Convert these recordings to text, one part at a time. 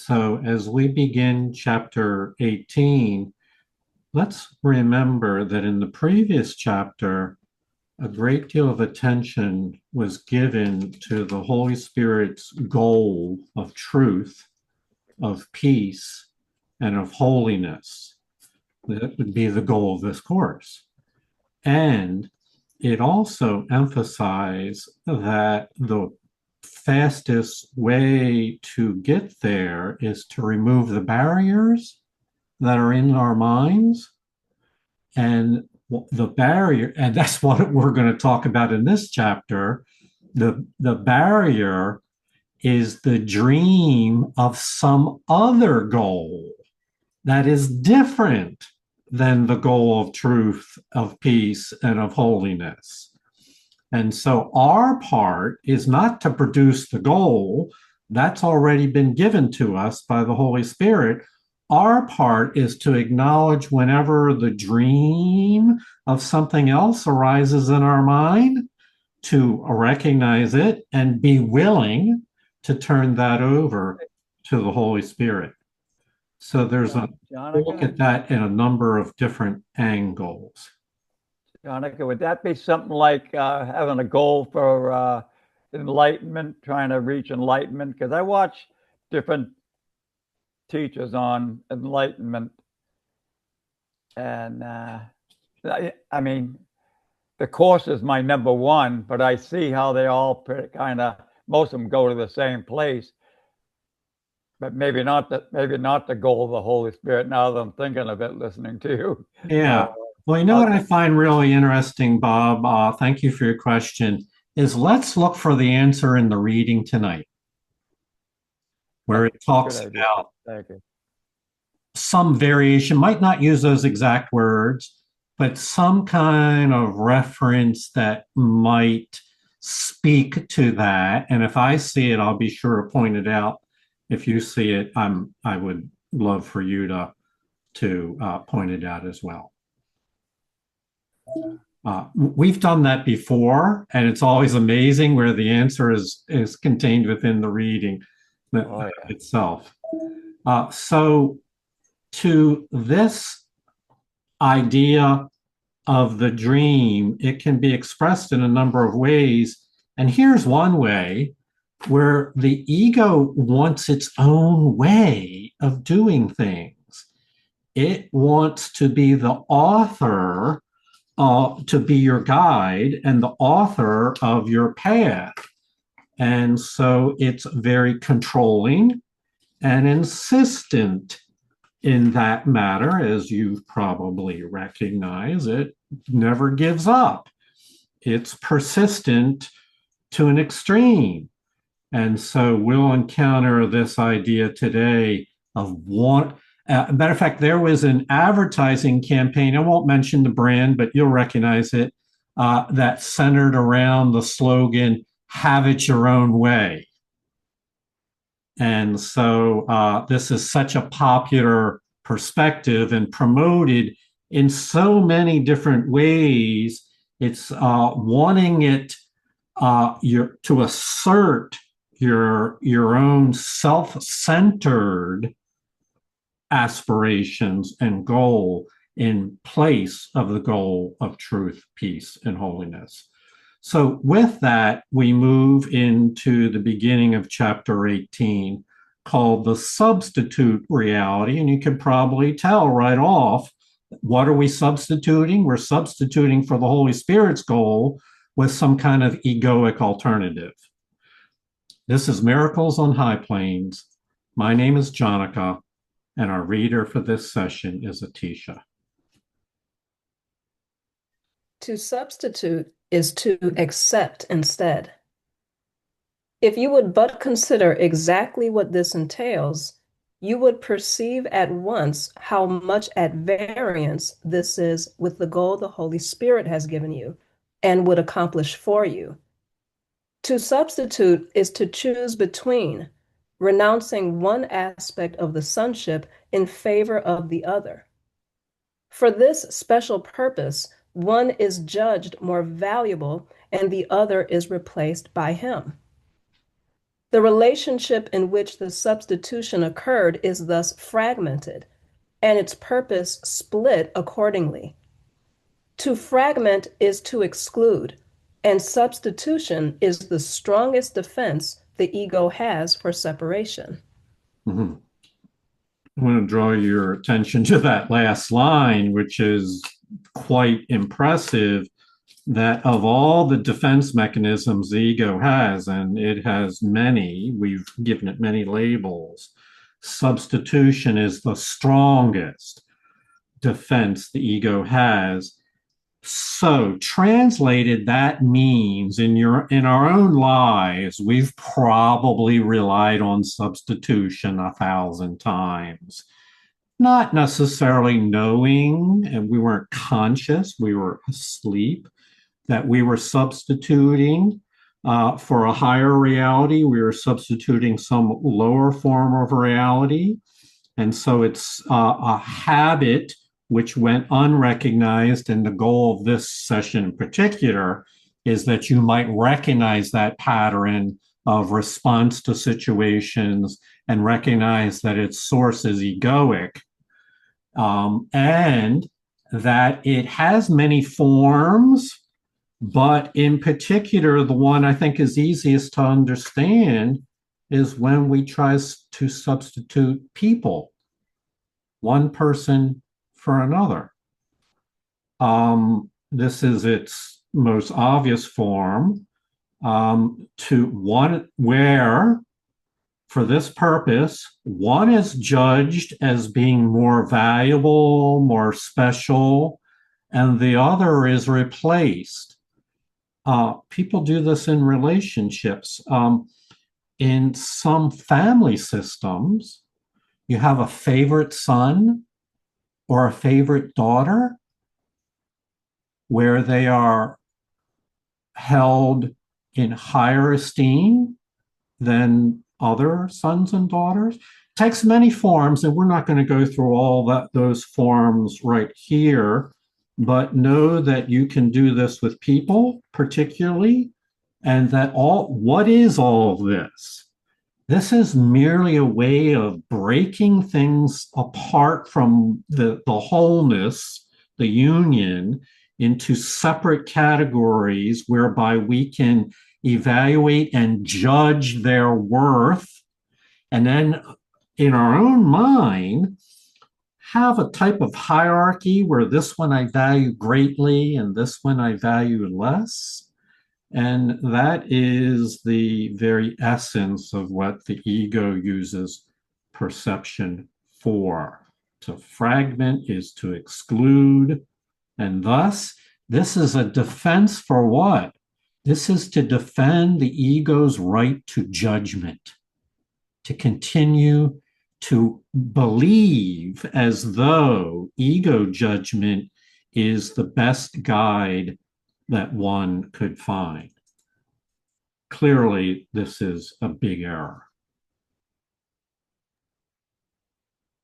So, as we begin chapter 18, let's remember that in the previous chapter, a great deal of attention was given to the Holy Spirit's goal of truth, of peace, and of holiness. That would be the goal of this course. And it also emphasized that the fastest way to get there is to remove the barriers that are in our minds. And the barrier, and that's what we're going to talk about in this chapter. The barrier is the dream of some other goal that is different than the goal of truth, of peace, and of holiness. And so our part is not to produce the goal, that's already been given to us by the Holy Spirit. Our part is to acknowledge whenever the dream of something else arises in our mind, to recognize it and be willing to turn that over to the Holy Spirit. So we'll look at that in a number of different angles. Jonica, would that be something like having a goal for enlightenment, trying to reach enlightenment? Because I watch different teachers on enlightenment, and I mean, the course is my number one, but I see how they all kind of, most of them go to the same place, but maybe not the goal of the Holy Spirit. Now that I'm thinking of it, listening to you. Yeah. Well, you know what I find really interesting, Bob? Thank you for your question. Is let's look for the answer in the reading tonight, where it talks about some variation, might not use those exact words, but some kind of reference that might speak to that. And if I see it, I'll be sure to point it out. If you see it, I would love for you to point it out as well. We've done that before, and it's always amazing where the answer is contained within the reading itself. So to this idea of the dream, it can be expressed in a number of ways. And here's one way where the ego wants its own way of doing things. It wants to be the author, to be your guide and the author of your path. And so it's very controlling and insistent in that matter, as you probably recognize. It never gives up. It's persistent to an extreme. And so we'll encounter this idea today of one. Matter of fact, there was an advertising campaign. I won't mention the brand, but you'll recognize it, that centered around the slogan, "Have it your own way." And so this is such a popular perspective and promoted in so many different ways. It's wanting it to assert your own self-centered aspirations and goal in place of the goal of truth, peace, and holiness. So with that, we move into the beginning of chapter 18, called the substitute reality. And you can probably tell right off, what are we substituting? We're substituting for the Holy Spirit's goal with some kind of egoic alternative. This is Miracles on High Plains. My name is Jonica, and our reader for this session is Atisha. To substitute is to accept instead. If you would but consider exactly what this entails, you would perceive at once how much at variance this is with the goal the Holy Spirit has given you and would accomplish for you. To substitute is to choose between renouncing one aspect of the sonship in favor of the other. For this special purpose, one is judged more valuable and the other is replaced by him. The relationship in which the substitution occurred is thus fragmented, and its purpose split accordingly. To fragment is to exclude, and substitution is the strongest defense the ego has for separation. Mm-hmm. I want to draw your attention to that last line, which is quite impressive, that of all the defense mechanisms the ego has, and it has many, we've given it many labels, substitution is the strongest defense the ego has. So translated, that means in our own lives, we've probably relied on substitution 1,000 times, not necessarily knowing, and we weren't conscious, we were asleep, that we were substituting for a higher reality. We were substituting some lower form of reality. And so it's a habit which went unrecognized. And the goal of this session in particular is that you might recognize that pattern of response to situations and recognize that its source is egoic, and that it has many forms. But in particular, the one I think is easiest to understand is when we try to substitute people, one person for another. This is its most obvious form, to one where, for this purpose, one is judged as being more valuable, more special, and the other is replaced. People do this in relationships. In some family systems, you have a favorite son or a favorite daughter where they are held in higher esteem than other sons and daughters. It takes many forms, and we're not going to go through all those forms right here. But know that you can do this with people, particularly, and that what is all of this? This is merely a way of breaking things apart from the wholeness, the union, into separate categories whereby we can evaluate and judge their worth, and then in our own mind, have a type of hierarchy where this one I value greatly and this one I value less. And that is the very essence of what the ego uses perception for. To fragment is to exclude. And thus, this is a defense for what? This is to defend the ego's right to judgment, to continue to believe as though ego judgment is the best guide that one could find. Clearly, this is a big error.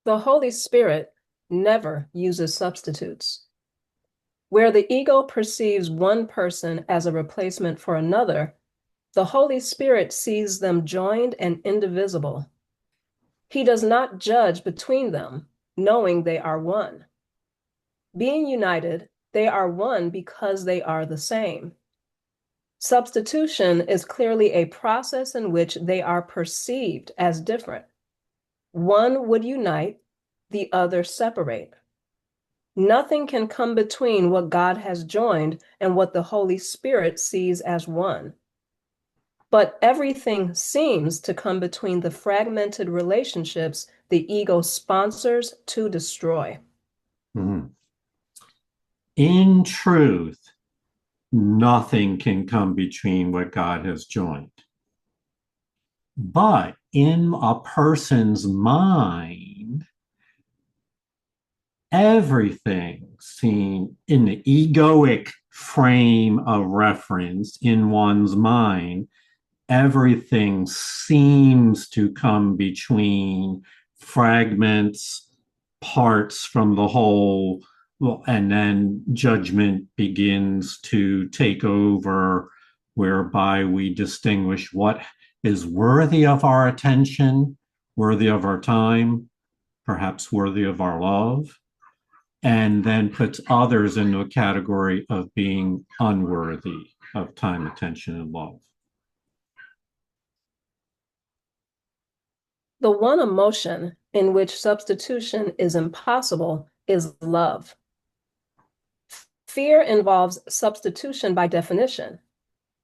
The Holy Spirit never uses substitutes. Where the ego perceives one person as a replacement for another, the Holy Spirit sees them joined and indivisible. He does not judge between them, knowing they are one. Being united, they are one because they are the same. Substitution is clearly a process in which they are perceived as different. One would unite, the other separate. Nothing can come between what God has joined and what the Holy Spirit sees as one. But everything seems to come between the fragmented relationships the ego sponsors to destroy. Mm-hmm. In truth, nothing can come between what God has joined. But in a person's mind, everything seen in the egoic frame of reference in one's mind, everything seems to come between fragments, parts from the whole, and then judgment begins to take over, whereby we distinguish what is worthy of our attention, worthy of our time, perhaps worthy of our love, and then puts others into a category of being unworthy of time, attention, and love. The one emotion in which substitution is impossible is love. Fear involves substitution by definition,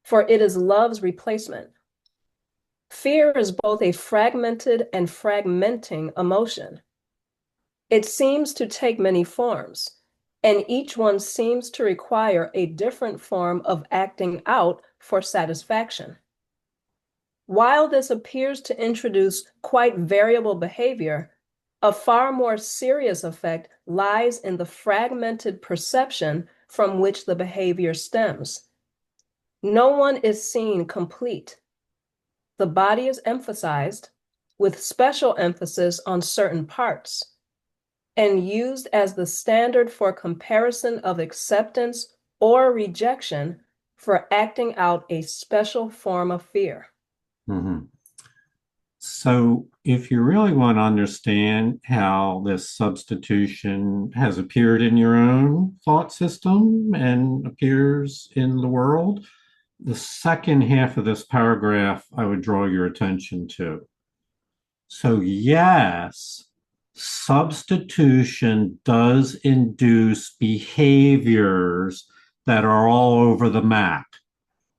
for it is love's replacement. Fear is both a fragmented and fragmenting emotion. It seems to take many forms, and each one seems to require a different form of acting out for satisfaction. While this appears to introduce quite variable behavior, a far more serious effect lies in the fragmented perception from which the behavior stems. No one is seen complete. The body is emphasized, with special emphasis on certain parts, and used as the standard for comparison of acceptance or rejection for acting out a special form of fear. Mm-hmm. So, if you really want to understand how this substitution has appeared in your own thought system and appears in the world, the second half of this paragraph I would draw your attention to. So, yes, substitution does induce behaviors that are all over the map.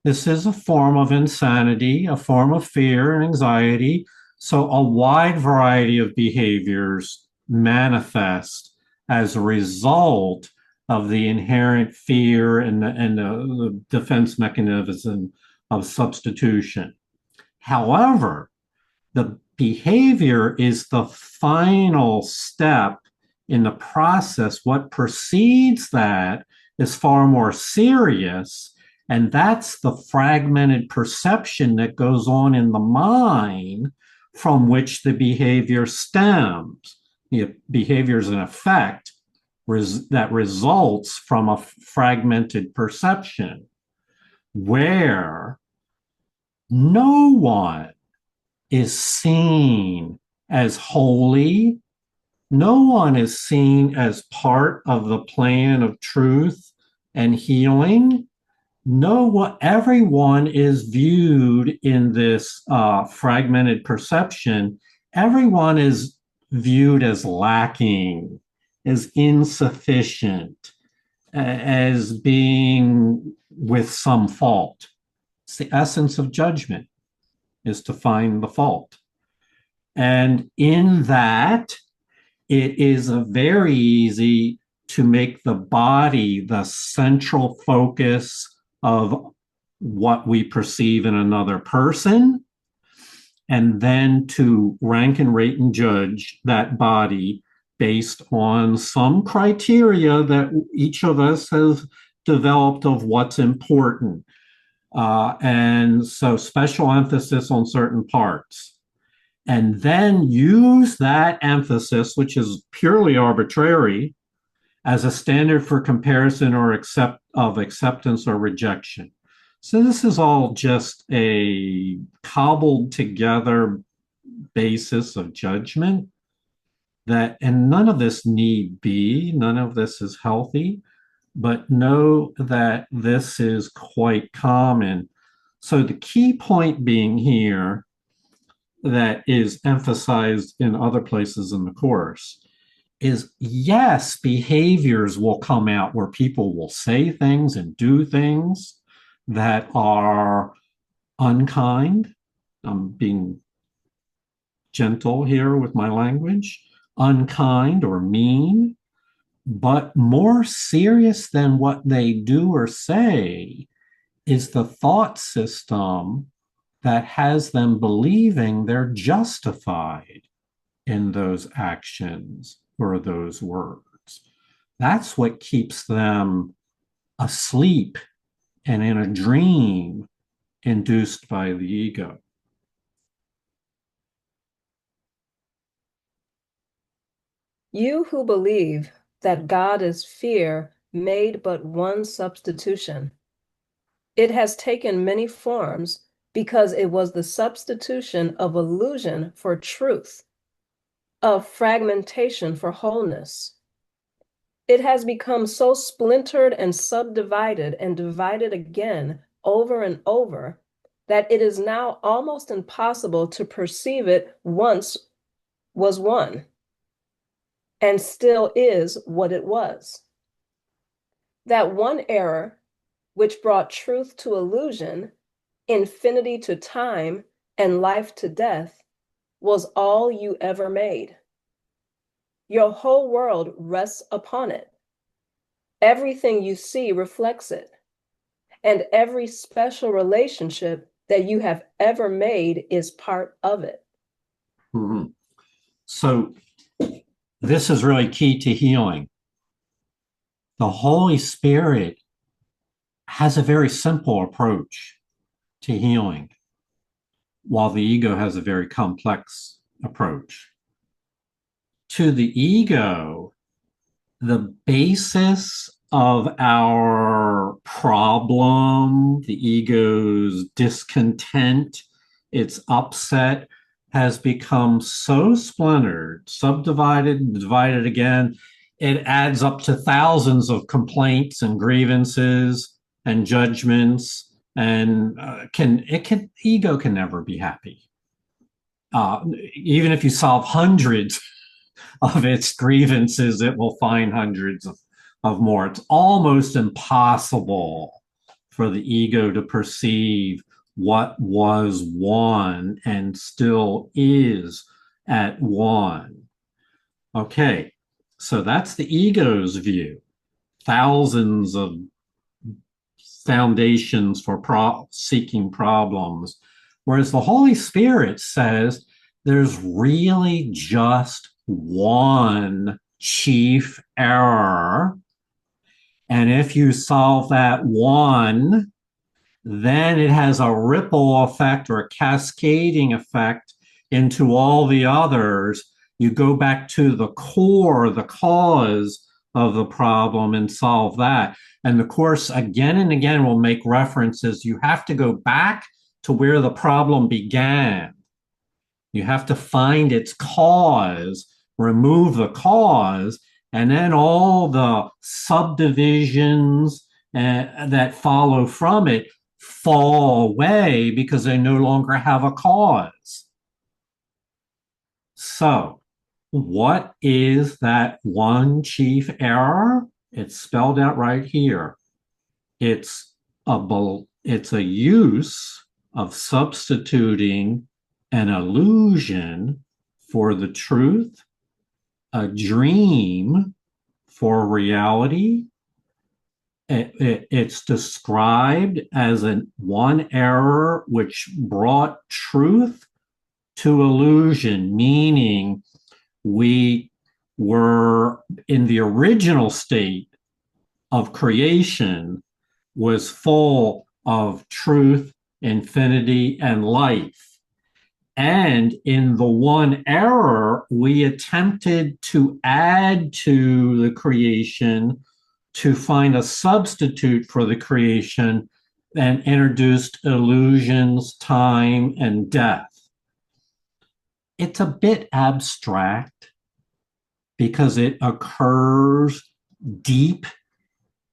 This is a form of insanity, a form of fear and anxiety. So, a wide variety of behaviors manifest as a result of the inherent fear and the defense mechanism of substitution. However, the behavior is the final step in the process. What precedes that is far more serious, and that's the fragmented perception that goes on in the mind from which the behavior stems. The behavior is an effect that results from a fragmented perception where no one is seen as holy. No one is seen as part of the plan of truth and healing. Everyone is viewed in this fragmented perception. Everyone is viewed as lacking, as insufficient, as being with some fault. It's the essence of judgment, is to find the fault. And in that, it is very easy to make the body the central focus of what we perceive in another person, and then to rank and rate and judge that body based on some criteria that each of us has developed of what's important. And so special emphasis on certain parts. And then use that emphasis, which is purely arbitrary, as a standard for comparison or acceptance or rejection. So this is all just a cobbled together basis of judgment and none of this need be, none of this is healthy, but know that this is quite common. So the key point being here that is emphasized in other places in the course is, yes, behaviors will come out where people will say things and do things that are unkind. I'm being gentle here with my language, unkind or mean, but more serious than what they do or say is the thought system that has them believing they're justified in those actions or those words. That's what keeps them asleep and in a dream induced by the ego. You who believe that God is fear made but one substitution. It has taken many forms, because it was the substitution of illusion for truth, of fragmentation for wholeness. It has become so splintered and subdivided and divided again over and over that it is now almost impossible to perceive it once was one and still is what it was. That one error, which brought truth to illusion, infinity to time, and life to death, was all you ever made. Your whole world rests upon it. Everything you see reflects it. And every special relationship that you have ever made is part of it. Mm-hmm. So this is really key to healing. The Holy Spirit has a very simple approach to healing, while the ego has a very complex approach. To the ego, the basis of our problem, the ego's discontent, its upset, has become so splintered, subdivided, divided again. It adds up to thousands of complaints and grievances and judgments, and ego can never be happy. Even if you solve hundreds of its grievances, it will find hundreds of more. It's almost impossible for the ego to perceive what was one and still is at one. Okay, so that's the ego's view. Thousands of foundations for seeking problems. Whereas the Holy Spirit says there's really just one chief error. And if you solve that one, then it has a ripple effect or a cascading effect into all the others. You go back to the core, the cause of the problem, and solve that. And the Course again and again will make references. You have to go back to where the problem began. You have to find its cause, remove the cause, and then all the subdivisions that follow from it fall away because they no longer have a cause. So, what is that one chief error? It's spelled out right here. It's a use of substituting an illusion for the truth, a dream for reality. It's described as one error which brought truth to illusion, meaning we were in the original state of creation was full of truth, infinity, and life. And in the one error, we attempted to add to the creation to find a substitute for the creation and introduced illusions, time, and death. It's a bit abstract because it occurs deep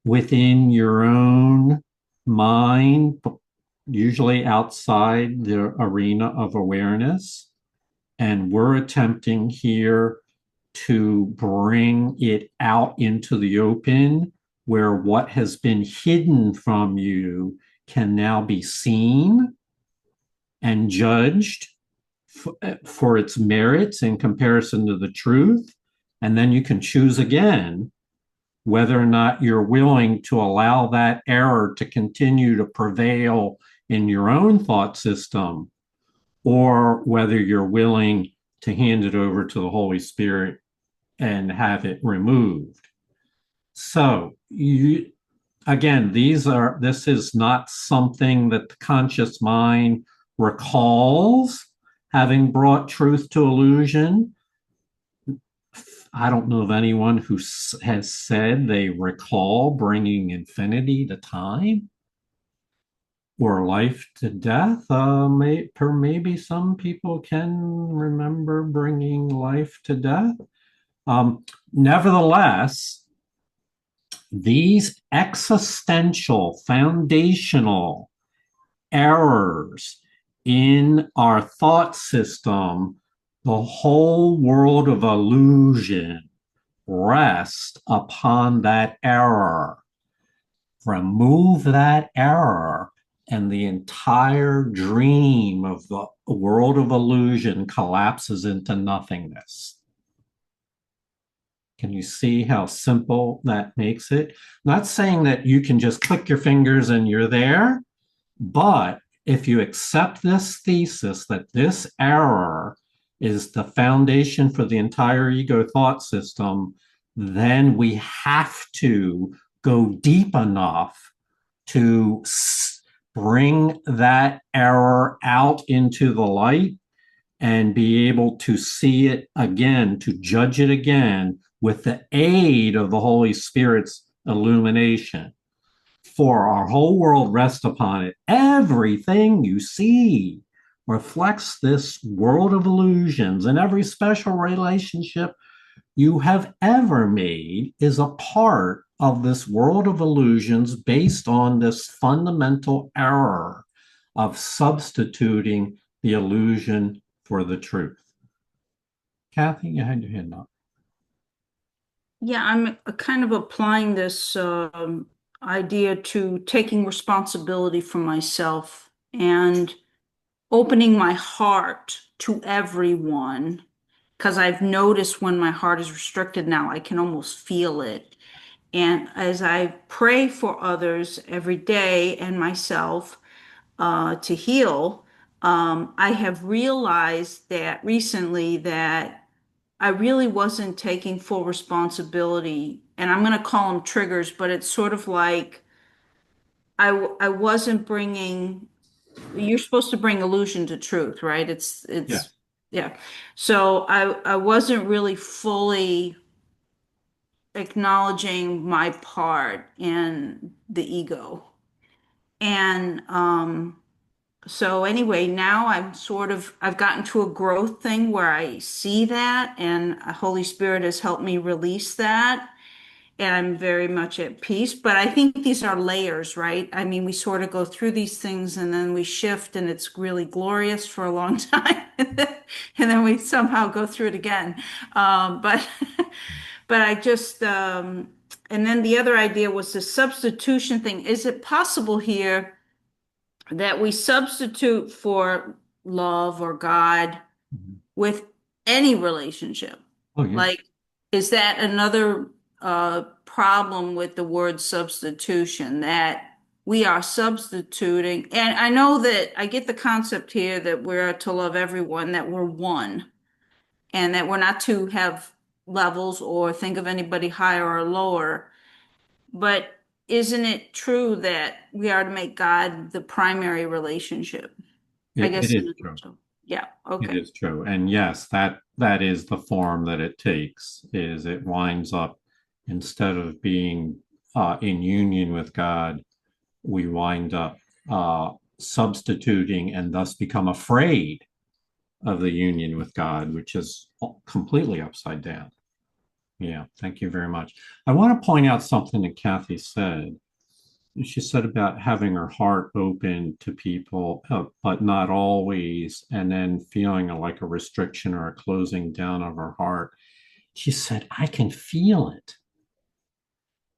within your own mind, usually outside the arena of awareness. And we're attempting here to bring it out into the open, where what has been hidden from you can now be seen and judged for its merits in comparison to the truth. And then you can choose again whether or not you're willing to allow that error to continue to prevail in your own thought system, or whether you're willing to hand it over to the Holy Spirit and have it removed. So again, this is not something that the conscious mind recalls having brought truth to illusion. I don't know of anyone who has said they recall bringing infinity to time. or life to death. Maybe some people can remember bringing life to death. Nevertheless, these existential, foundational errors in our thought system, the whole world of illusion rests upon that error. Remove that error, and the entire dream of the world of illusion collapses into nothingness. Can you see how simple that makes it? Not saying that you can just click your fingers and you're there, but if you accept this thesis that this error is the foundation for the entire ego thought system, then we have to go deep enough to bring that error out into the light and be able to see it again, to judge it again with the aid of the Holy Spirit's illumination. For our whole world rests upon it. Everything you see reflects this world of illusions, and every special relationship you have ever made is a part of this world of illusions based on this fundamental error of substituting the illusion for the truth. Kathy, you had your hand up. Yeah, I'm kind of applying this idea to taking responsibility for myself and opening my heart to everyone. Because I've noticed when my heart is restricted now, I can almost feel it. And as I pray for others every day and myself to heal, I have realized that recently that I really wasn't taking full responsibility. And I'm going to call them triggers, but it's sort of like I wasn't bringing, you're supposed to bring illusion to truth, right? Yeah. Yeah. So I wasn't really fully acknowledging my part in the ego. And so anyway, now I've gotten to a growth thing where I see that, and Holy Spirit has helped me release that. And I'm very much at peace. But I think these are layers, right? I mean, we sort of go through these things and then we shift, and it's really glorious for a long time. And then we somehow go through it again. But but I just and then the other idea was the substitution thing. Is it possible here that we substitute for love or God with any relationship? Oh, yeah. Like, is that another problem with the word substitution, that we are substituting? And I know that I get the concept here that we're to love everyone, that we're one, and that we're not to have levels or think of anybody higher or lower. But isn't it true that we are to make God the primary relationship? I guess. It is true. Yeah. It Okay. is true. And yes, that is the form that it takes, is it winds up, instead of being in union with God, we wind up substituting and thus become afraid of the union with God, which is completely upside down. Yeah, thank you very much. I want to point out something that Kathy said. She said about having her heart open to people, but not always, and then feeling like a restriction or a closing down of her heart. She said, I can feel it.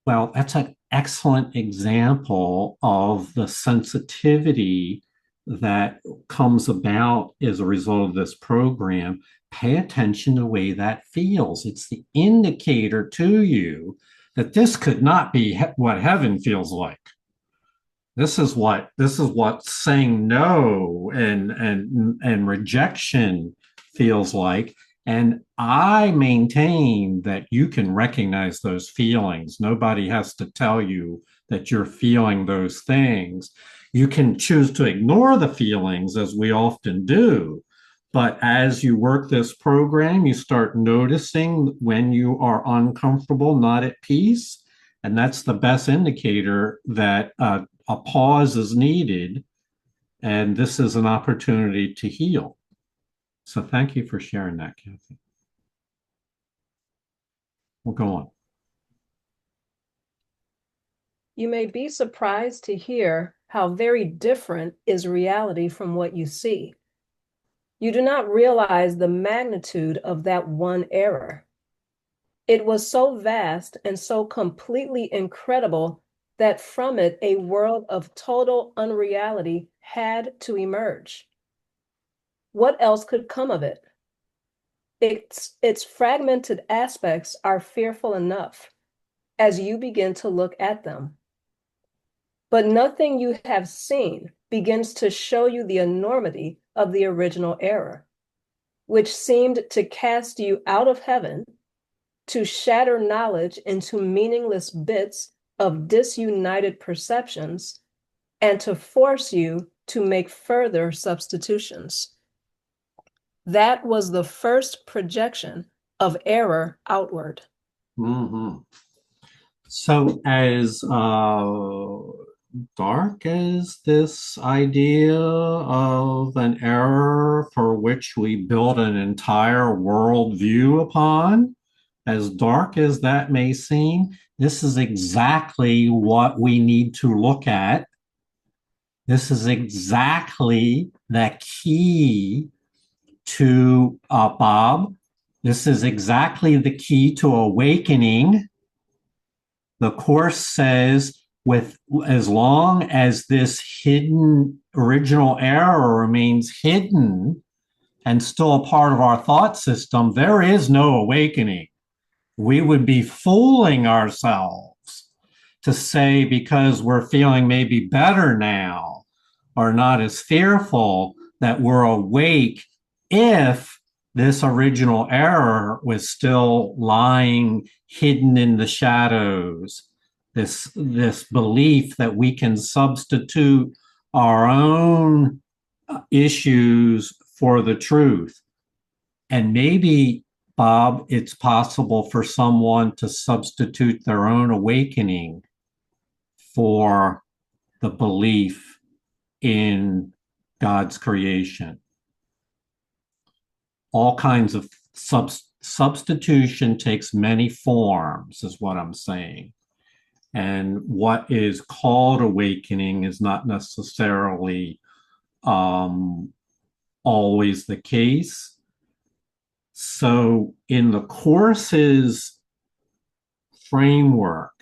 Well, that's an excellent example of the sensitivity that comes about as a result of this program. Pay attention to the way that feels. It's the indicator to you that this could not be what heaven feels like. This is what saying no and rejection feels like. And I maintain that you can recognize those feelings. Nobody has to tell you that you're feeling those things. You can choose to ignore the feelings, as we often do. But as you work this program, you start noticing when you are uncomfortable, not at peace. And that's the best indicator that a pause is needed And this is an opportunity to heal. So thank you for sharing that, Kathy. We'll go on. You may be surprised to hear how very different is reality from what you see. You do not realize the magnitude of that one error. It was so vast and so completely incredible that from it a world of total unreality had to emerge. What else could come of it? Its fragmented aspects are fearful enough as you begin to look at them. But nothing you have seen begins to show you the enormity of the original error, which seemed to cast you out of heaven, to shatter knowledge into meaningless bits of disunited perceptions, and to force you to make further substitutions. That was the first projection of error outward. Mm-hmm. So as dark as this idea of an error for which we build an entire worldview upon, as dark as that may seem, this is exactly what we need to look at. This is exactly the key to Bob. This is exactly the key to awakening. The Course says, with as long as this hidden original error remains hidden and still a part of our thought system, there is no awakening. We would be fooling ourselves to say because we're feeling maybe better now or not as fearful that we're awake if this original error was still lying hidden in the shadows. This belief that we can substitute our own issues for the truth. And maybe, Bob, it's possible for someone to substitute their own awakening for the belief in God's creation. All kinds of substitution takes many forms, is what I'm saying. And what is called awakening is not necessarily always the case. So in the Course's framework,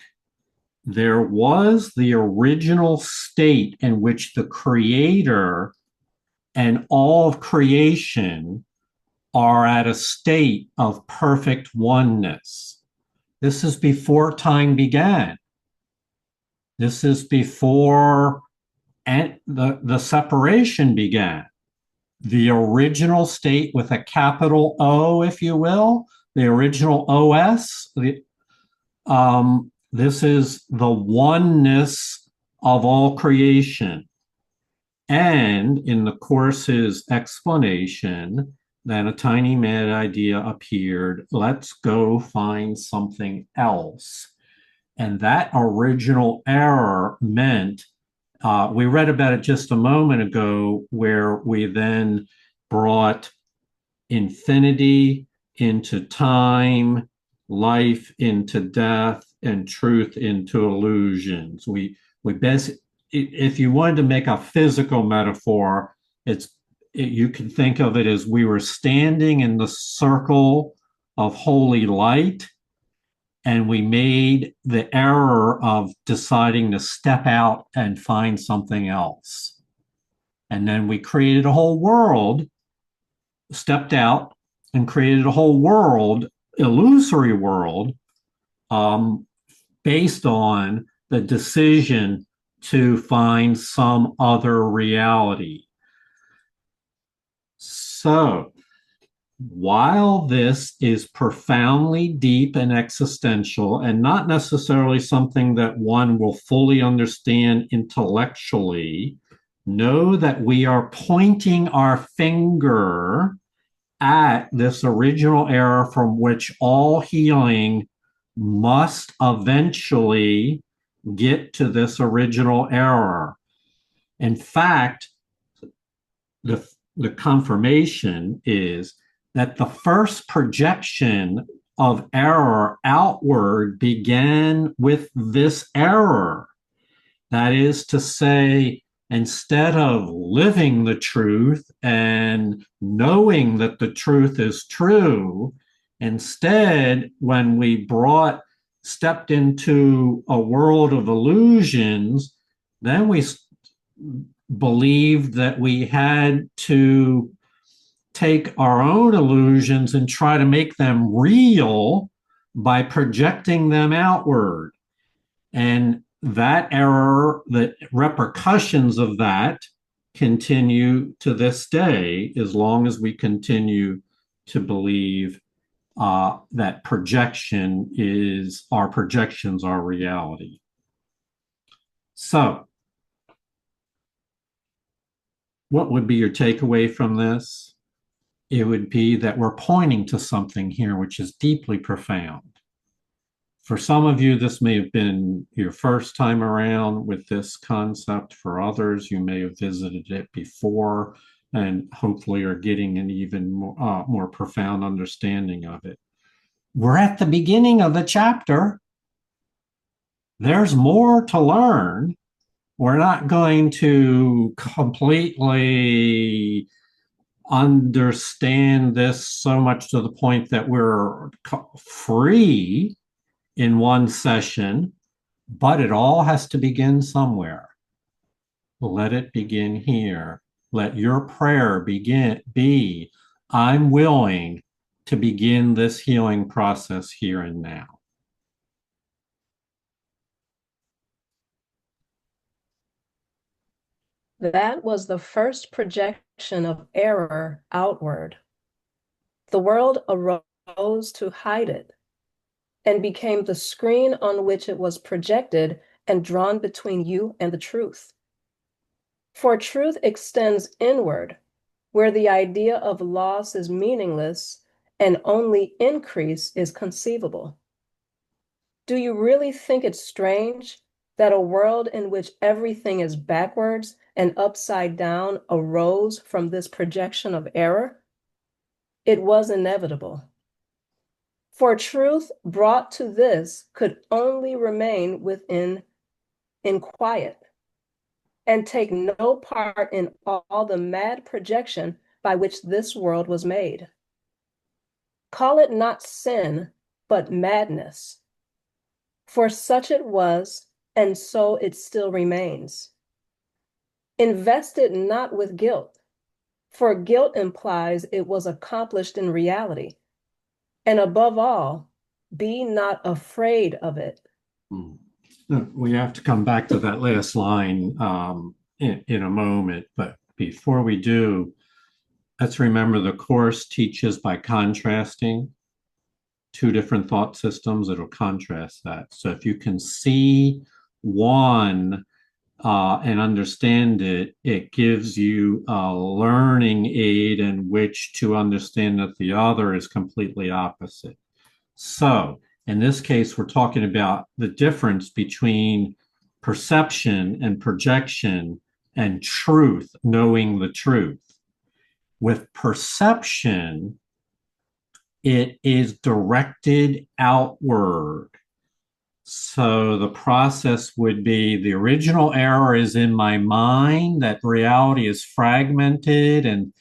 there was the original state in which the Creator and all of creation are at a state of perfect oneness. This is before time began. This is before the separation began. The original state with a capital O, if you will, the original OS, this is the oneness of all creation. And in the Course's explanation, then a tiny mad idea appeared. Let's go find something else. And that original error meant, we read about it just a moment ago, where we then brought infinity into time, life into death, and truth into illusions. We if you wanted to make a physical metaphor, you can think of it as we were standing in the circle of holy light, and we made the error of deciding to step out and find something else. And then we created a whole world, stepped out and created a whole world, illusory world, based on the decision to find some other reality. So, while this is profoundly deep and existential and not necessarily something that one will fully understand intellectually, know that we are pointing our finger at this original error from which all healing must eventually get to this original error. In fact, the confirmation is that the first projection of error outward began with this error. That is to say, instead of living the truth and knowing that the truth is true, instead, when we stepped into a world of illusions, then we believed that we had to take our own illusions and try to make them real by projecting them outward. And that error, the repercussions of that continue to this day, as long as we continue to believe that our projections are reality. So, what would be your takeaway from this? It would be that we're pointing to something here which is deeply profound. For some of you, this may have been your first time around with this concept. For others, you may have visited it before and hopefully are getting an even more profound understanding of it. We're at the beginning of the chapter. There's more to learn. We're not going to completely understand this so much to the point that we're free in one session, but it all has to begin somewhere. Let it begin here. Let your prayer be, I'm willing to begin this healing process here and now. That was the first projection of error outward. The world arose to hide it and became the screen on which it was projected and drawn between you and the truth. For truth extends inward, where the idea of loss is meaningless and only increase is conceivable. Do you really think it's strange that a world in which everything is backwards and upside down arose from this projection of error? It was inevitable. For truth brought to this could only remain within in quiet and take no part in all the mad projection by which this world was made. Call it not sin, but madness. For such it was, and so it still remains. Invest it not with guilt, for guilt implies it was accomplished in reality. And above all, be not afraid of it. We have to come back to that last line in a moment, but before we do, let's remember the Course teaches by contrasting two different thought systems. It'll contrast that. So if you can see one and understand it, it gives you a learning aid in which to understand that the other is completely opposite. So in this case, we're talking about the difference between perception and projection and truth, knowing the truth. With perception, it is directed outward. So the process would be the original error is in my mind, that reality is fragmented and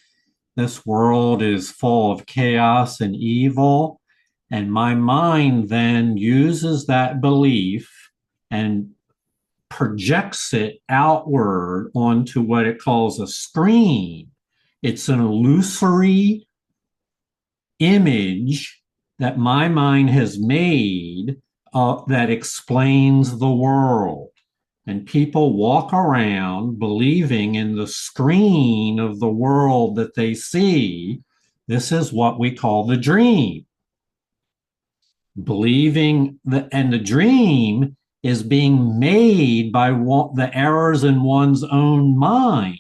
this world is full of chaos and evil. And my mind then uses that belief and projects it outward onto what it calls a screen. It's an illusory image that my mind has made that explains the world. And people walk around believing in the screen of the world that they see. This is what we call the dream. Believing that, and the dream is being made by the errors in one's own mind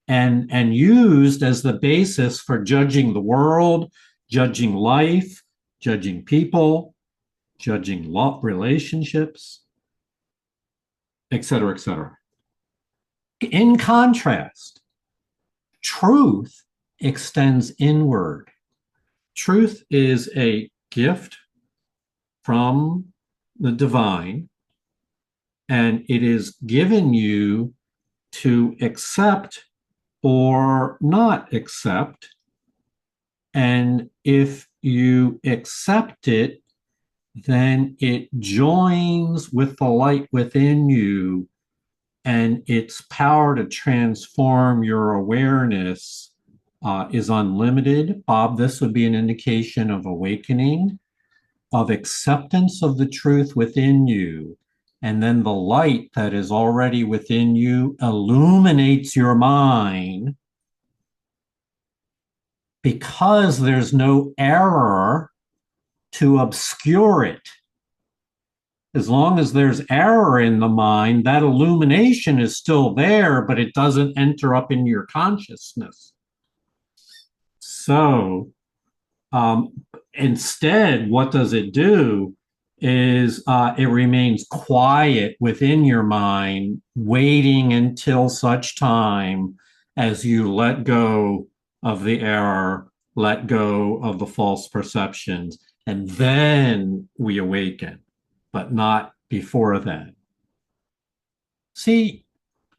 and used as the basis for judging the world, judging life, judging people, judging relationships, et cetera, et cetera. In contrast, truth extends inward. Truth is a gift from the divine, and it is given you to accept or not accept. And if you accept it, then it joins with the light within you, and its power to transform your awareness is unlimited. Bob, this would be an indication of awakening, of acceptance of the truth within you. And then the light that is already within you illuminates your mind because there's no error to obscure it. As long as there's error in the mind, that illumination is still there, but it doesn't enter up in your consciousness. So instead, what does it do is it remains quiet within your mind, waiting until such time as you let go of the error, let go of the false perceptions, and then we awaken, but not before then. See,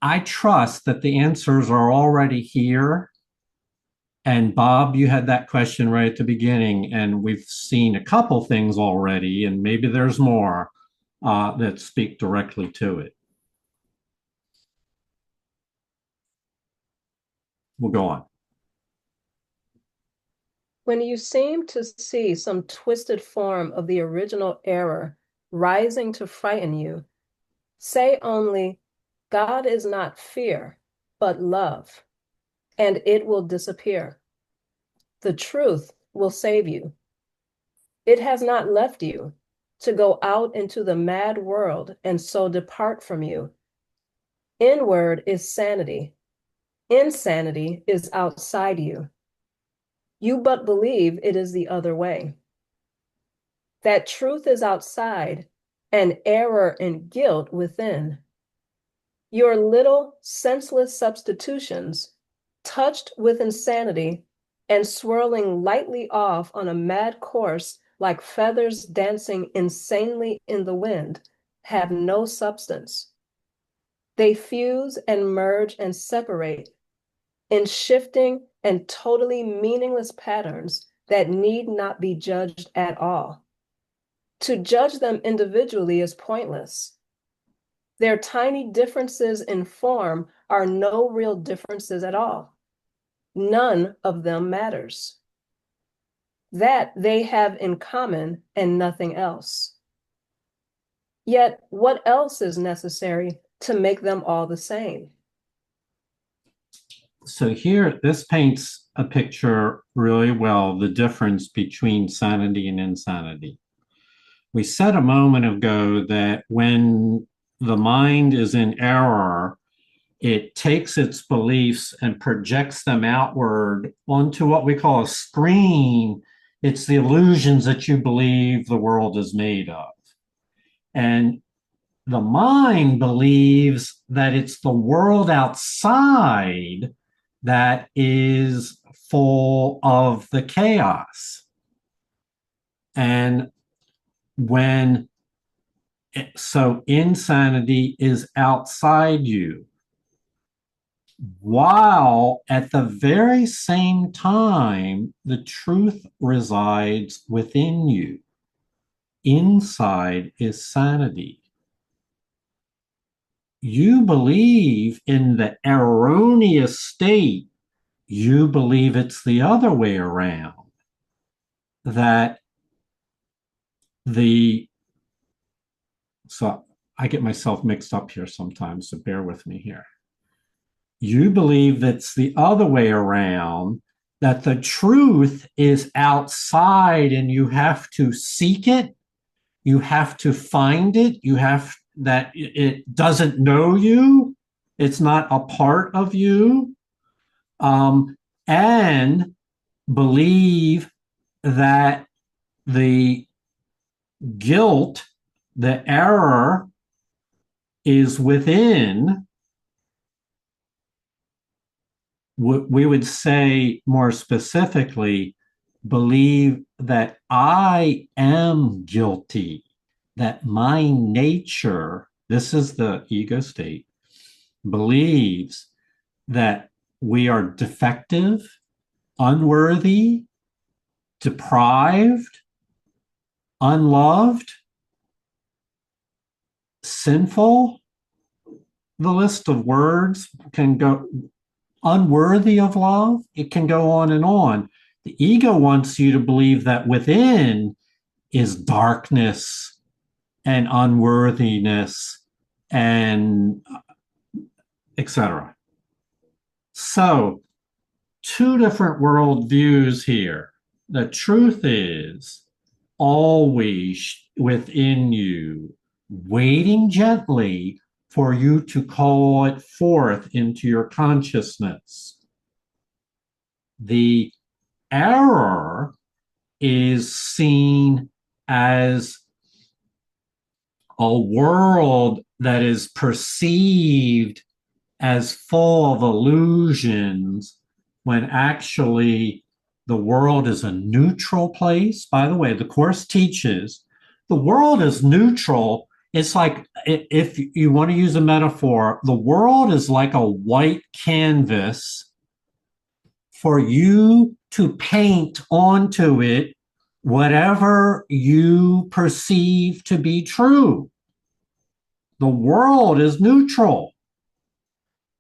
I trust that the answers are already here. And Bob, you had that question right at the beginning, and we've seen a couple things already, and maybe there's more that speak directly to it. We'll go on. When you seem to see some twisted form of the original error rising to frighten you, say only, God is not fear, but love, and it will disappear. The truth will save you. It has not left you to go out into the mad world and so depart from you. Inward is sanity. Insanity is outside you. You but believe it is the other way. That truth is outside and error and guilt within. Your little senseless substitutions, touched with insanity and swirling lightly off on a mad course like feathers dancing insanely in the wind, have no substance. They fuse and merge and separate in shifting and totally meaningless patterns that need not be judged at all. To judge them individually is pointless. Their tiny differences in form are no real differences at all. None of them matters. That they have in common and nothing else. Yet, what else is necessary to make them all the same? So here, this paints a picture really well, the difference between sanity and insanity. We said a moment ago that when the mind is in error, it takes its beliefs and projects them outward onto what we call a screen. It's the illusions that you believe the world is made of. And the mind believes that it's the world outside that is full of the chaos. And so insanity is outside you, while at the very same time, the truth resides within you. Inside is sanity. You believe in the erroneous state. You believe it's the other way around. So I get myself mixed up here sometimes, so bear with me here. You believe that's the other way around, that the truth is outside and you have to seek it, you have to find it, that it doesn't know you, it's not a part of you, and believe that the guilt, the error is within, we would say more specifically, believe that I am guilty, that my nature, this is the ego state, believes that we are defective, unworthy, deprived, unloved, sinful. The list of words can go unworthy of love. It can go on and on. The ego wants you to believe that within is darkness and unworthiness and etc. So, two different worldviews here. The truth is always within you, waiting gently for you to call it forth into your consciousness. The error is seen as a world that is perceived as full of illusions when actually the world is a neutral place. By the way, the Course teaches the world is neutral. It's like, if you want to use a metaphor, the world is like a white canvas for you to paint onto it whatever you perceive to be true. The world is neutral.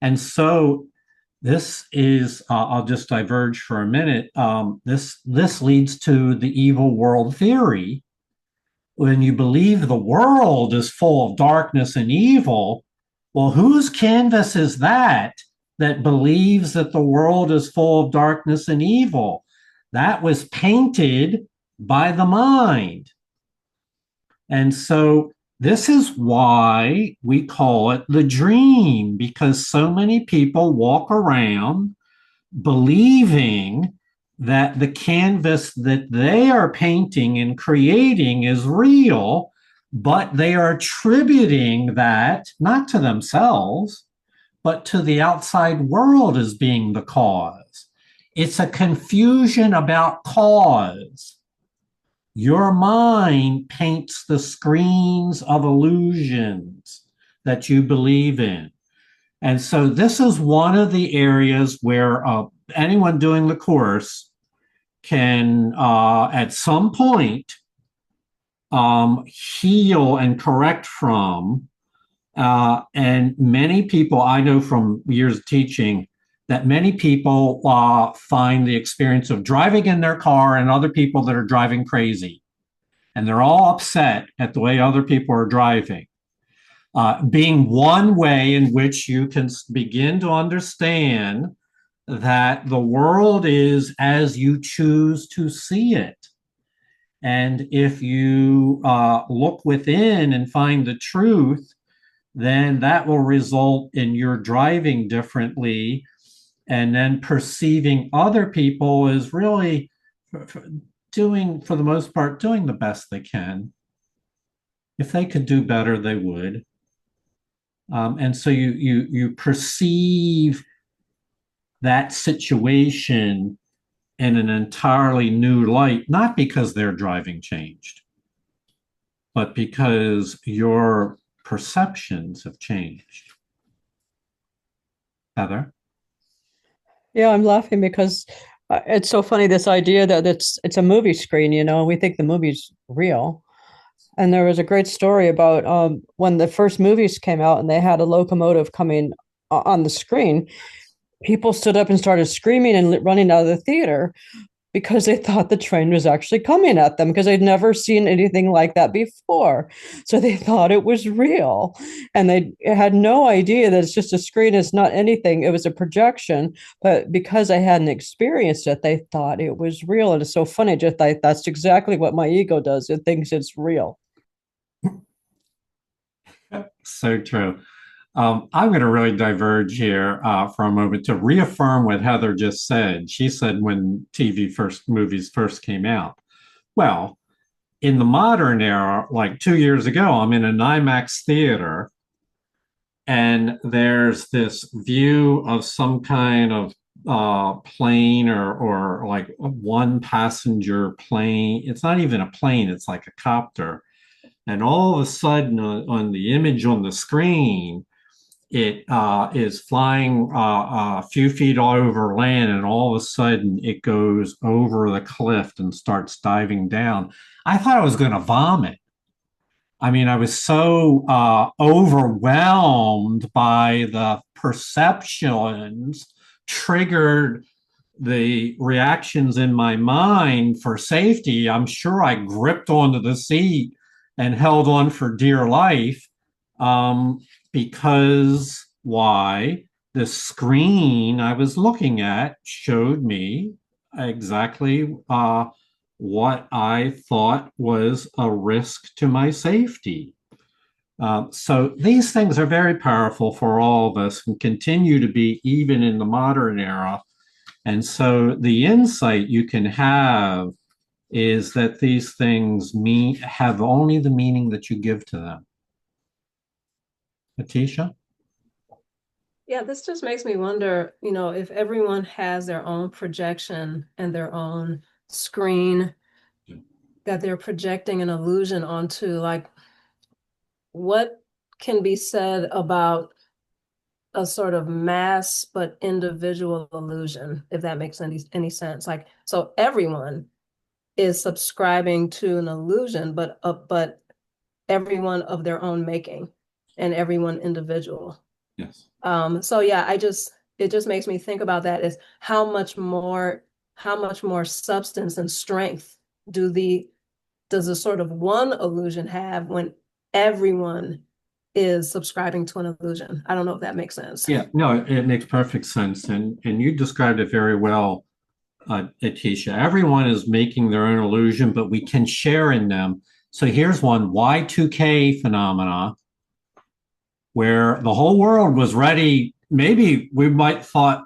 And so this is, I'll just diverge for a minute. This leads to the evil world theory. When you believe the world is full of darkness and evil, well, whose canvas is that believes that the world is full of darkness and evil? That was painted by the mind. And so this is why we call it the dream, because so many people walk around believing that the canvas that they are painting and creating is real, but they are attributing that not to themselves, but to the outside world as being the cause. It's a confusion about cause. Your mind paints the screens of illusions that you believe in. And so this is one of the areas where anyone doing the course can, at some point, heal and correct from. And many people, I know from years of teaching, that many people find the experience of driving in their car and other people that are driving crazy. And they're all upset at the way other people are driving. Being one way in which you can begin to understand that the world is as you choose to see it. And if you look within and find the truth, then that will result in your driving differently, and then perceiving other people as really doing, for the most part, doing the best they can. If they could do better, they would. And so you perceive that situation in an entirely new light, not because their driving changed, but because your perceptions have changed. Heather? Yeah, I'm laughing because it's so funny, this idea that it's a movie screen, and we think the movie's real. And there was a great story about when the first movies came out and they had a locomotive coming on the screen. People stood up and started screaming and running out of the theater because they thought the train was actually coming at them, because they'd never seen anything like that before. So they thought it was real. And they had no idea that it's just a screen. It's not anything. It was a projection. But because I hadn't experienced it, they thought it was real. And it's so funny. Just like, that's exactly what my ego does. It thinks it's real. So true. I'm going to really diverge here for a moment to reaffirm what Heather just said. She said when movies first came out. Well, in the modern era, like 2 years ago, I'm in an IMAX theater, and there's this view of some kind of plane or like a one passenger plane. It's not even a plane, it's like a copter. And all of a sudden, on the image on the screen, it is flying a few feet over land, and all of a sudden it goes over the cliff and starts diving down. I thought I was going to vomit. I mean, I was so overwhelmed by the perceptions triggered the reactions in my mind for safety. I'm sure I gripped onto the seat and held on for dear life, because why? The screen I was looking at showed me exactly what I thought was a risk to my safety. So these things are very powerful for all of us and continue to be even in the modern era. And so the insight you can have is that these things have only the meaning that you give to them. Atisha? Yeah, this just makes me wonder, if everyone has their own projection and their own screen that they're projecting an illusion onto, like what can be said about a sort of mass but individual illusion, if that makes any sense. Like, so everyone is subscribing to an illusion, but everyone of their own making and everyone individual. Yes. So yeah, it just makes me think about that, is how much more substance and strength does a sort of one illusion have when everyone is subscribing to an illusion? I don't know if that makes sense. Yeah, no, it makes perfect sense. And you described it very well, Atisha. Everyone is making their own illusion, but we can share in them. So here's one Y2K phenomena, where the whole world was ready. Maybe we might thought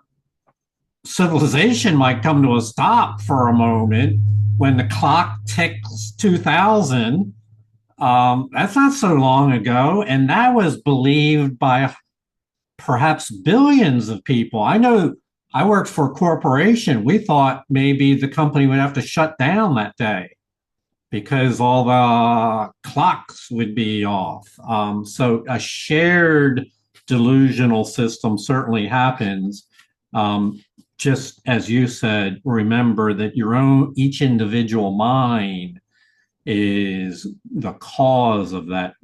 civilization might come to a stop for a moment when the clock ticks 2000. That's not so long ago, and that was believed by perhaps billions of people. I know I worked for a corporation. We thought maybe the company would have to shut down that day because all the clocks would be off. So a shared delusional system certainly happens. Just as you said, remember that each individual mind is the cause of that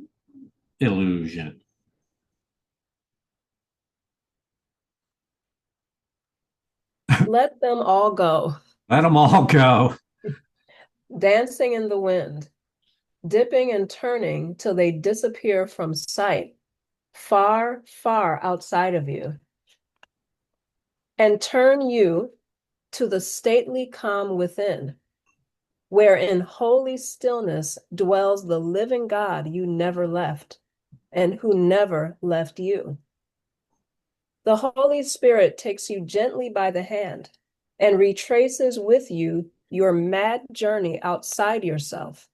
illusion. Let them all go, Let them all go. dancing in the wind, dipping and turning till they disappear from sight, far, far outside of you. And turn you to the stately calm within, where in holy stillness dwells the living God you never left, and who never left you. The Holy Spirit takes you gently by the hand and retraces with you your mad journey outside yourself,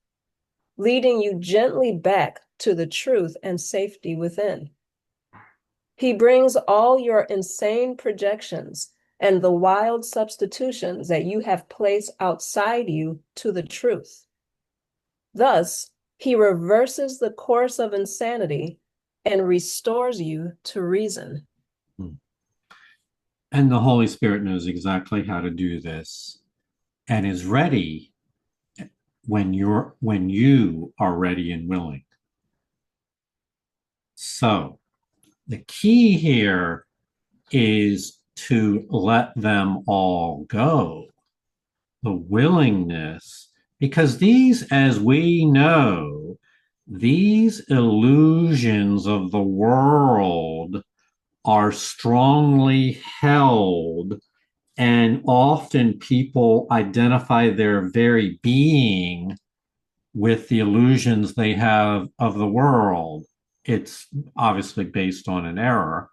leading you gently back to the truth and safety within. He brings all your insane projections and the wild substitutions that you have placed outside you to the truth. Thus, he reverses the course of insanity and restores you to reason. And the Holy Spirit knows exactly how to do this and is ready when you are ready and willing. So the key here is to let them all go. The willingness, because these, as we know, these illusions of the world are strongly held, and often people identify their very being with the illusions they have of the world. It's obviously based on an error,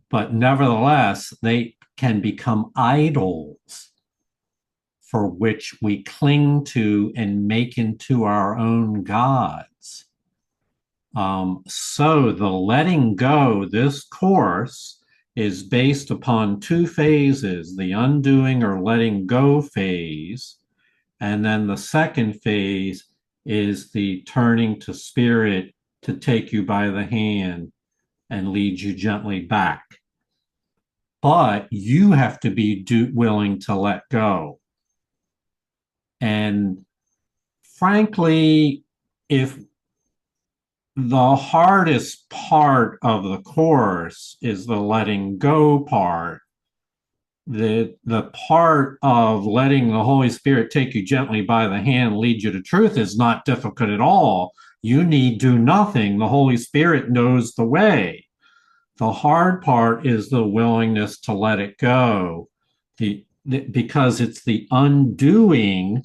but nevertheless, they can become idols for which we cling to and make into our own gods. So the letting go, this course, is based upon two phases, the undoing or letting go phase, and then the second phase is the turning to spirit to take you by the hand and lead you gently back. But you have to be willing to let go. And frankly, if the hardest part of the course is the letting go part, the part of letting the Holy Spirit take you gently by the hand, lead you to truth, is not difficult at all. You need do nothing. The Holy Spirit knows the way. The hard part is the willingness to let it go, because it's the undoing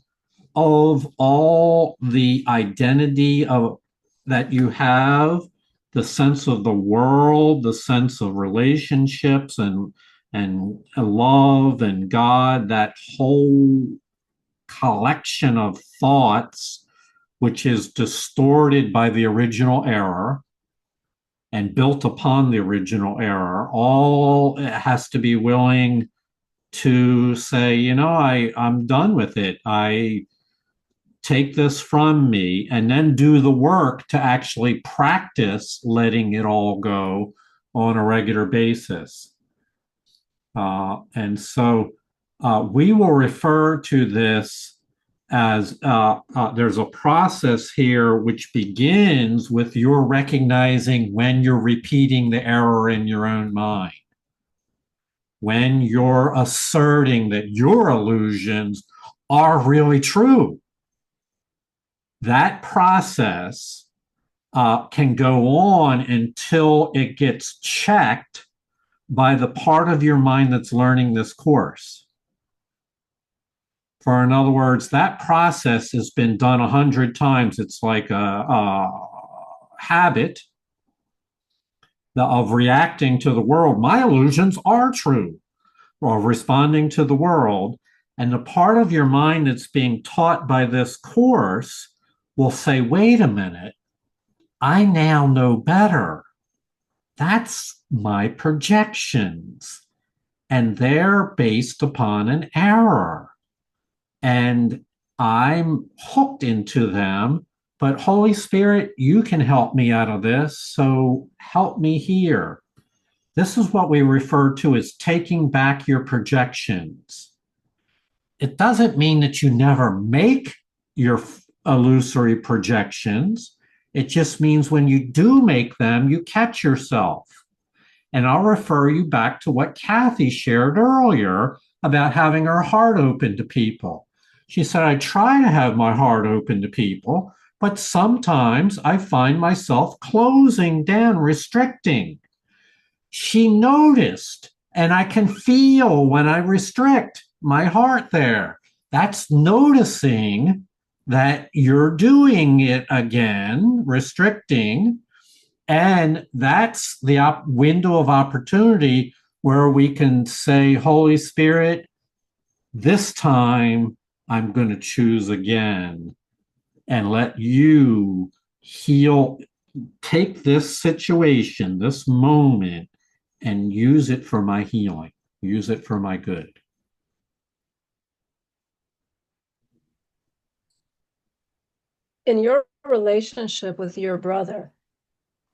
of all the identity of that you have, the sense of the world, the sense of relationships and love and God, that whole collection of thoughts, which is distorted by the original error and built upon the original error. All has to be willing to say, you know, I'm done with it. I take this from me, and then do the work to actually practice letting it all go on a regular basis. And so we will refer to this as there's a process here which begins with your recognizing when you're repeating the error in your own mind, when you're asserting that your illusions are really true. That process can go on until it gets checked by the part of your mind that's learning this course. For in other words, that process has been done 100 times. It's like a habit of reacting to the world. My illusions are true, or responding to the world. And the part of your mind that's being taught by this course will say, wait a minute, I now know better. That's my projections. And they're based upon an error. And I'm hooked into them. But Holy Spirit, you can help me out of this. So help me here. This is what we refer to as taking back your projections. It doesn't mean that you never make your illusory projections. It just means when you do make them, you catch yourself. And I'll refer you back to what Kathy shared earlier about having her heart open to people. She said, I try to have my heart open to people, but sometimes I find myself closing down, restricting. She noticed, and I can feel when I restrict my heart there. That's noticing that you're doing it again, restricting, and that's the window of opportunity where we can say, Holy Spirit, this time I'm going to choose again and let you heal, take this situation, this moment, and use it for my healing, use it for my good. In your relationship with your brother,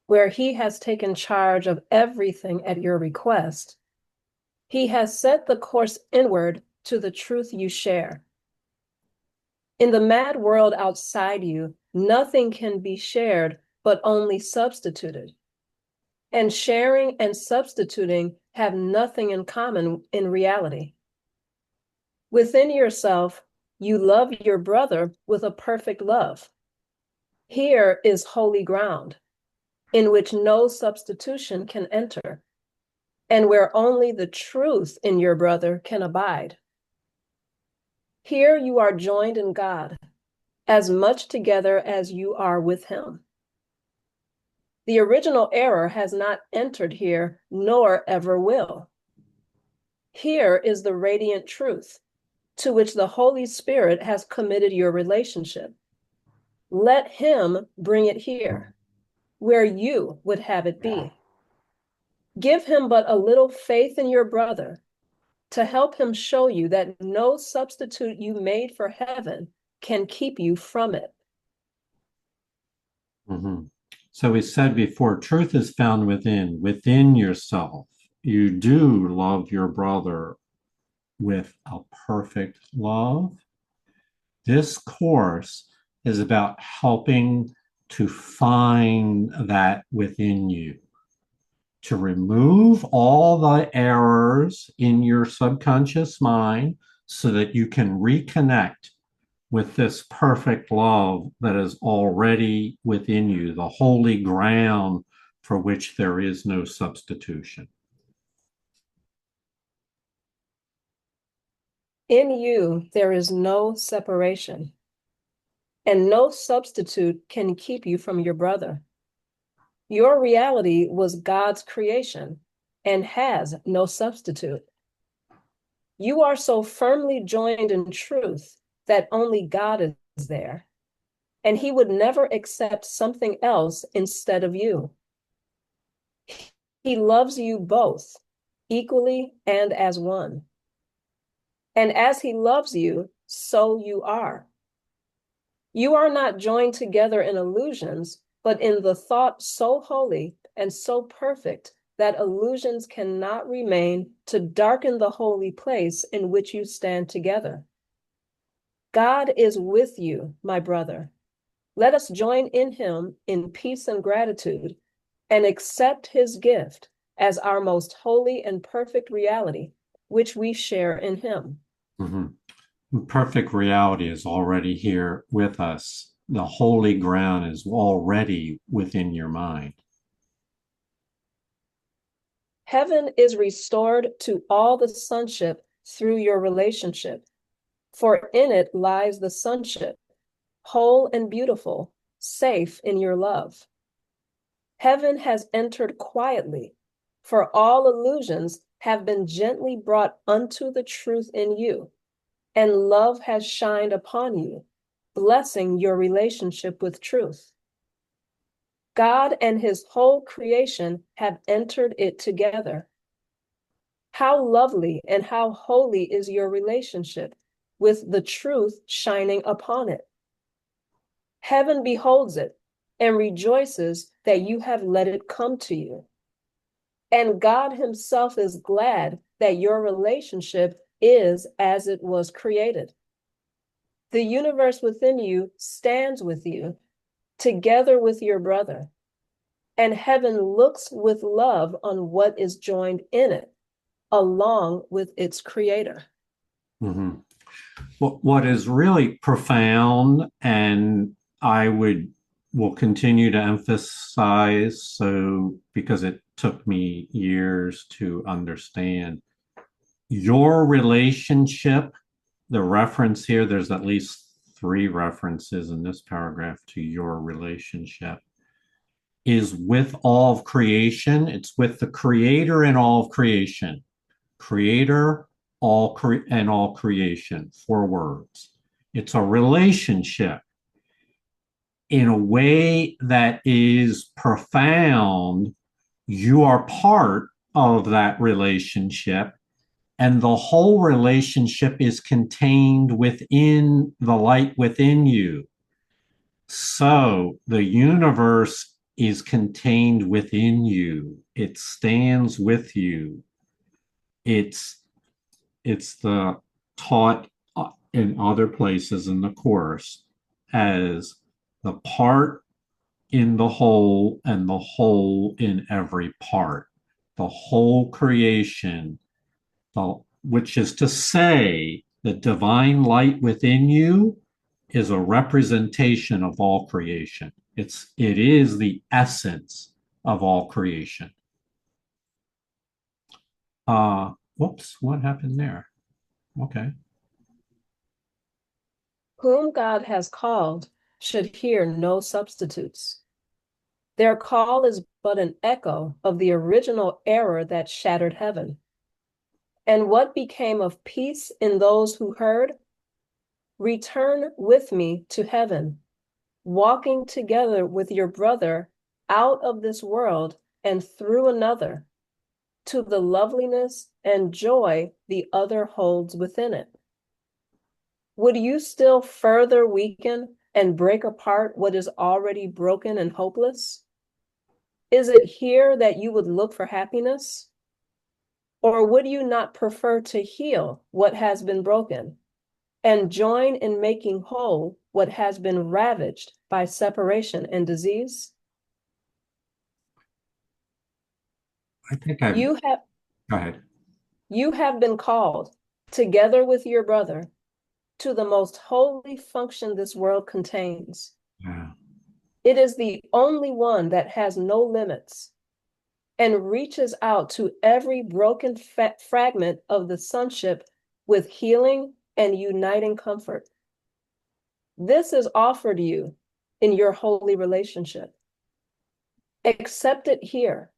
where he has taken charge of everything at your request, he has set the course inward to the truth you share. In the mad world outside you, nothing can be shared, but only substituted. And sharing and substituting have nothing in common in reality. Within yourself, you love your brother with a perfect love. Here is holy ground, in which no substitution can enter, and where only the truth in your brother can abide. Here you are joined in God, as much together as you are with him. The original error has not entered here, nor ever will. Here is the radiant truth, to which the Holy Spirit has committed your relationship. Let him bring it here, where you would have it be. Give him but a little faith in your brother to help him show you that no substitute you made for heaven can keep you from it. So we said before, truth is found within yourself. You do love your brother with a perfect love. This course is about helping to find that within you, to remove all the errors in your subconscious mind so that you can reconnect with this perfect love that is already within you, the holy ground for which there is no substitution. In you, there is no separation, and no substitute can keep you from your brother. Your reality was God's creation and has no substitute. You are so firmly joined in truth that only God is there, and he would never accept something else instead of you. He loves you both equally and as one. And as he loves you, so you are. You are not joined together in illusions, but in the thought so holy and so perfect that illusions cannot remain to darken the holy place in which you stand together. God is with you, my brother. Let us join in him in peace and gratitude and accept his gift as our most holy and perfect reality, which we share in him. Perfect reality is already here with us. The holy ground is already within your mind. Heaven is restored to all the sonship through your relationship, for in it lies the sonship, whole and beautiful, safe in your love. Heaven has entered quietly, for all illusions have been gently brought unto the truth in you, and love has shined upon you, blessing your relationship with truth. God and his whole creation have entered it together. How lovely and how holy is your relationship with the truth shining upon it. Heaven beholds it and rejoices that you have let it come to you. And God himself is glad that your relationship is as it was created. The universe within you stands with you, together with your brother, and heaven looks with love on what is joined in it, along with its creator. What is really profound, and I will continue to emphasize, so because it took me years to understand, your relationship, the reference here, there's at least 3 references in this paragraph to your relationship, is with all of creation. It's with the creator and all of creation. Creator, and all creation, 4 words. It's a relationship in a way that is profound. You are part of that relationship, and the whole relationship is contained within the light within you. So the universe is contained within you. It stands with you. It's the taught in other places in the course as the part in the whole and the whole in every part. The whole creation, which is to say, the divine light within you is a representation of all creation. It is the essence of all creation. Whoops, what happened there? Okay. Whom God has called should hear no substitutes. Their call is but an echo of the original error that shattered heaven. And what became of peace in those who heard? Return with me to heaven, walking together with your brother out of this world and through another, to the loveliness and joy the other holds within it? Would you still further weaken and break apart what is already broken and hopeless? Is it here that you would look for happiness? Or would you not prefer to heal what has been broken and join in making whole what has been ravaged by separation and disease? I think I've, You have go ahead. you have been called, together with your brother, to the most holy function this world contains. Yeah. It is the only one that has no limits and reaches out to every broken fragment of the sonship with healing and uniting comfort. This is offered you in your holy relationship. Accept it here,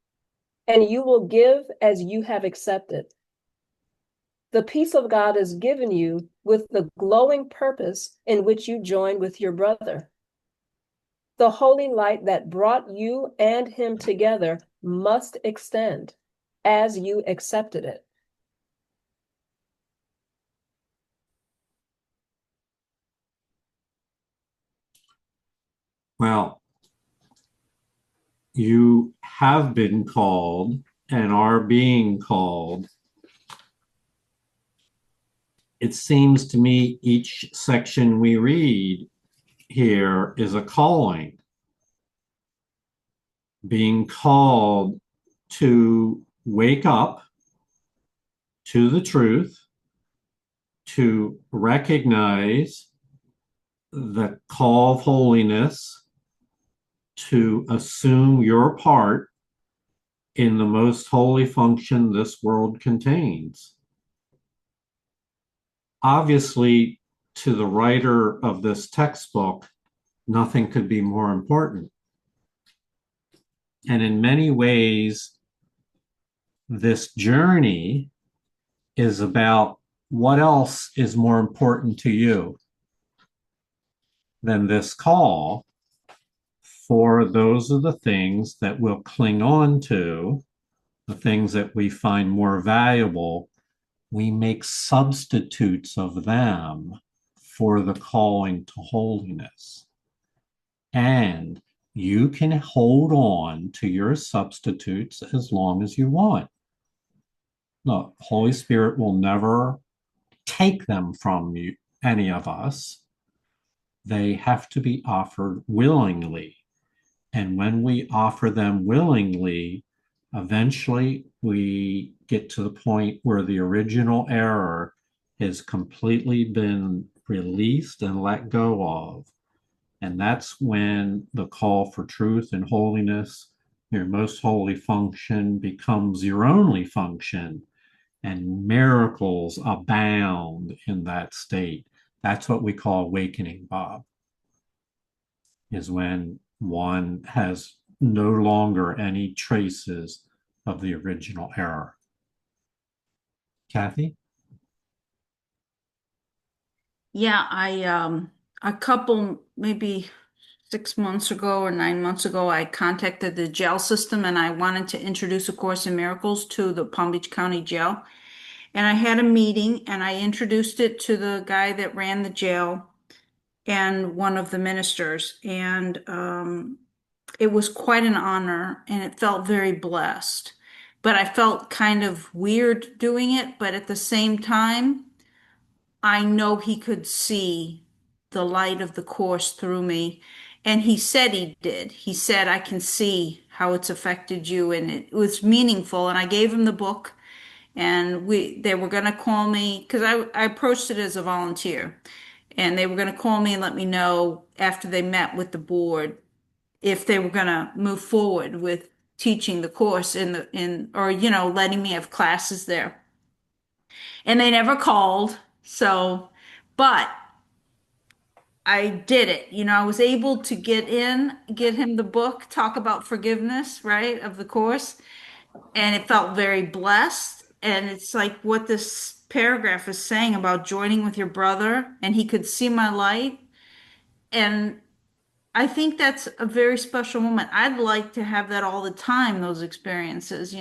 and you will give as you have accepted. The peace of God is given you with the glowing purpose in which you join with your brother. The holy light that brought you and him together must extend as you accepted it. Well, you have been called and are being called. It seems to me each section we read here is a calling, being called to wake up to the truth, to recognize the call of holiness, to assume your part in the most holy function this world contains. Obviously, to the writer of this textbook, nothing could be more important. And in many ways, this journey is about what else is more important to you than this call, for those are the things that we'll cling on to, the things that we find more valuable. We make substitutes of them for the calling to holiness. And you can hold on to your substitutes as long as you want. The Holy Spirit will never take them from you, any of us. They have to be offered willingly. And when we offer them willingly, eventually we get to the point where the original error has completely been released and let go of. And that's when the call for truth and holiness, your most holy function, becomes your only function. And miracles abound in that state. That's what we call awakening, Bob, is when one has no longer any traces of the original error. Kathy? Yeah, a couple, maybe 6 months ago or 9 months ago, I contacted the jail system and I wanted to introduce A Course in Miracles to the Palm Beach County Jail. And I had a meeting and I introduced it to the guy that ran the jail and one of the ministers. And it was quite an honor and it felt very blessed. But I felt kind of weird doing it. But at the same time, I know he could see the light of the course through me. And he said he did. He said, I can see how it's affected you. And it was meaningful. And I gave him the book and they were going to call me because I approached it as a volunteer and they were going to call me and let me know after they met with the board if they were going to move forward with teaching the course or letting me have classes there. And they never called. So, but I did it. I was able to get him the book, talk about forgiveness, right, of the course. And it felt very blessed. And it's like what this paragraph is saying about joining with your brother, and he could see my light. And I think that's a very special moment. I'd like to have that all the time, those experiences.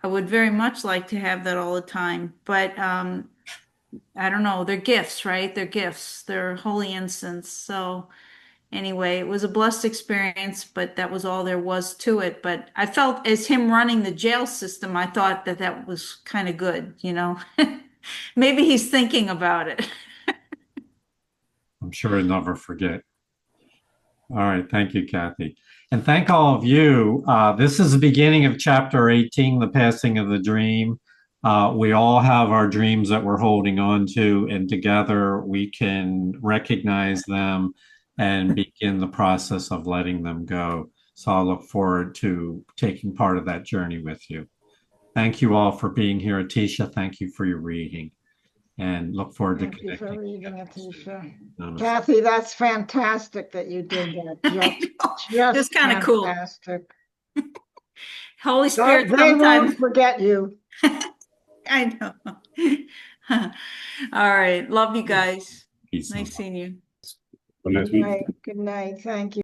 I would very much like to have that all the time, but I don't know. They're gifts, right? They're gifts. They're holy incense. So anyway, it was a blessed experience, but that was all there was to it. But I felt as him running the jail system, I thought that that was kind of good, you know. Maybe he's thinking about it. I'm sure he'll never forget. All right. Thank you, Kathy. And thank all of you. This is the beginning of chapter 18, The Passing of the Dream. We all have our dreams that we're holding on to, and together we can recognize them and begin the process of letting them go. So I look forward to taking part of that journey with you. Thank you all for being here. Atisha, thank you for your reading, and look forward to Thank you for connecting. reading, Atisha. Namaste. Kathy, that's fantastic that you did that. It was kind of cool. Fantastic. Holy Spirit They sometimes. won't forget you. I know. All right. Love you guys. Peace. Nice seeing you. Good night. Good night. Thank you.